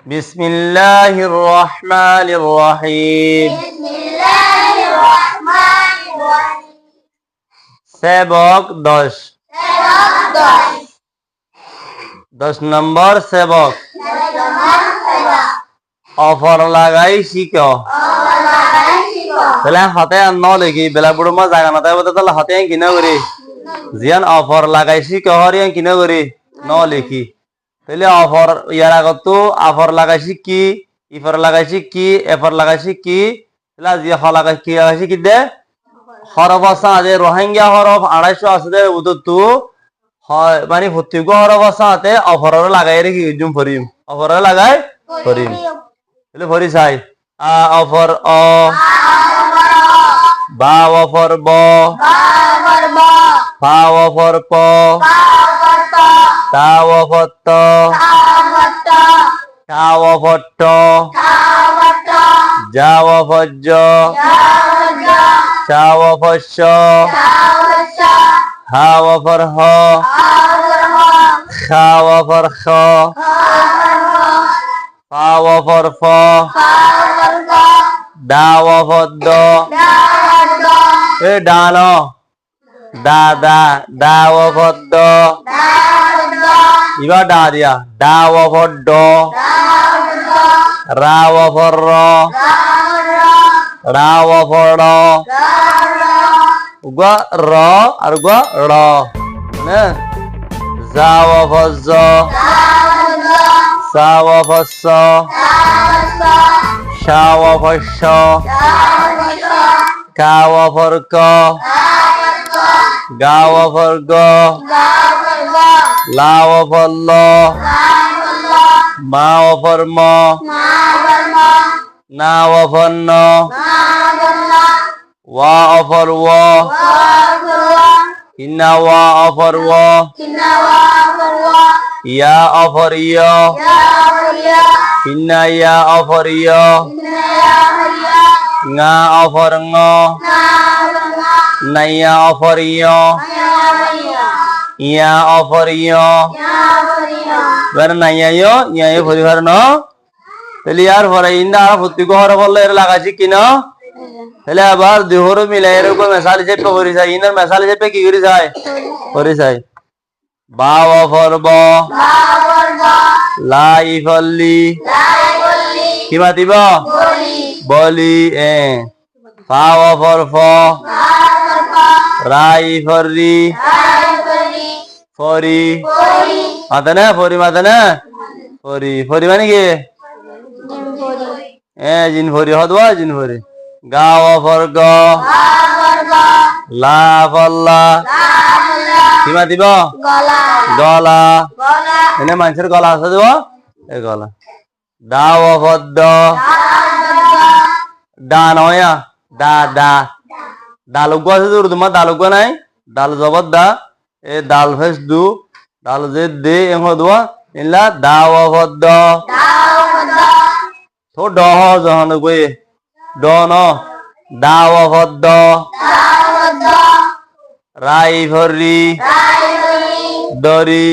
বিসমিল্লাহির রহমানির রহিম। সেবক 10। 10 নম্বর সেবক। অফর লাগাই শিখো। বেলা হাতে ন লেখি বেলা বুড়ো মা জায়গা না তাই তাহলে হাতে কিনা করি জিয়ান অফর লাগাই শিখো হরিয়ান কিনা করি ন লেখি তাহলে অফর ইয়ার আগত তো অফর লাগাইছি কি ইফর লাগাইছি কি এফর লাগাইছি কি তাহলে জিয়া হ লাগাই কি লাগাইছি কি দে হরফ আছে আজ রোহিঙ্গা হরফ 250 আছে দে উদর তু হয় মানে প্রত্যেক হরফ আছে হাতে অফর লাগাই রেখি জুম ফরিম অফর লাগাই ফরিম তাহলে ফরি চাই আ অফর অ বা অফর ব ফা অফর প তা অফর ত তা অফর ট যা অফর জ চা অফর শ হা অফর হ খা অফর খ ফা অফর ফ দা অফর দ এ ডান দা দা দা অফর দ এবার ডা দিয়া দা অফর ড রা অফর র রা অফর র উগা র আর উগা র না যা অফর জ সা অফর স শা অফর শ কা অফর ক গা অফর গ লা অফর ল মা অফর ম না অফর ন ওয়া অফর ও ইন্না ওয়া অফর ও ইয়া অফর ইয় ইন্না ইয়া অফর ইয় nga offer ng Naiya offer ইয় ইয়া অফর ইয় বার নাইয়া ইয় ইয়া এ পরিবার ন তাহলে আর পরে ইন্দা আর প্রত্যেক হর বললে এর লাগাছি কি না তাহলে আবার দুহর মিলে এরকম মেসাল চেপে করি যায় ইনার মেসাল চেপে কি করি যায় করি যায় বা অফর ব লা ইফল্লি কি মাতিব বলি এ ফা অফর ফ রা ইফর রি ফরি মাতে না ফরি মাতে না ফরি ফরি মানে কি এ জিন ফরি হদবা জিন ফরি গা অফর গ লা ফল্লা কি মাতিব গলা এনে মানুষের গলা আছে দিব এ গলা দা অফর দ দা নয়া দা দা দালুগো আছে দূর তোমার দালুগো নাই দাল জবর দা এ দাল ফেস দু দাল যে দে এম হদবা ইনলা দা অফর দ তো ড হ জহন গই ড ন দা অফর দ রাই ভরি দরি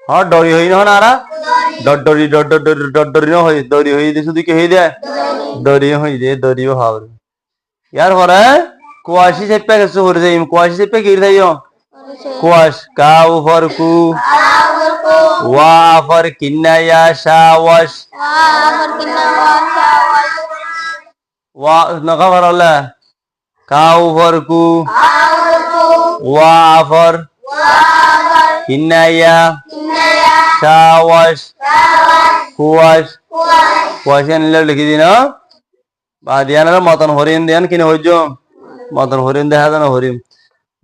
হ ডরি হই না আরা ডডরি ডডরি ডডরি ন হই দরি হই দিছু দি কি হই দে দরি হই দে দরিও হাওর यार हो रहा है कुआशी से पे कैसे हो रही है कुआशी से पे गिर रही हो कुआश का ऊपर कु वा फर किन्ना या शावश वा नका भरला का ऊपर कु वा फर किन्ना या शावश कुआश कुआशी ने लिखी दी ना বাদিয়ানের মতন হরিণ দেন কিনে হইজ মতন হরিণ দেখা যায় না হরিণ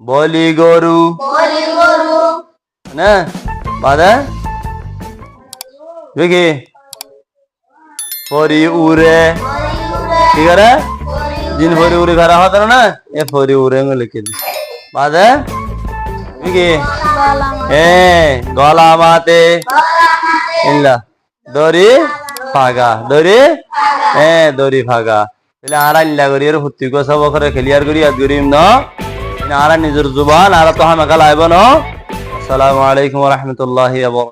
বলি গরু না বাদে দেখি ফরি উড়ে ঠিক আছে জিন ফরি উড়ে ঘরা হতো না এ ফরি উড়ে লিখে দি বাদে দেখি এ গলা মাতে ইল্লা দড়ি ফাগা দড়ি দড়ি ফাগা তাহলে আর আল্লাহ করি এর ভর্তি করে সব করে ক্লিয়ার করি আর করিম ন আর নিজের জুবান আর তো হামাকা লাইব ন আসসালামু আলাইকুম ওয়া রাহমাতুল্লাহি ওয়া বারাকাতুহু।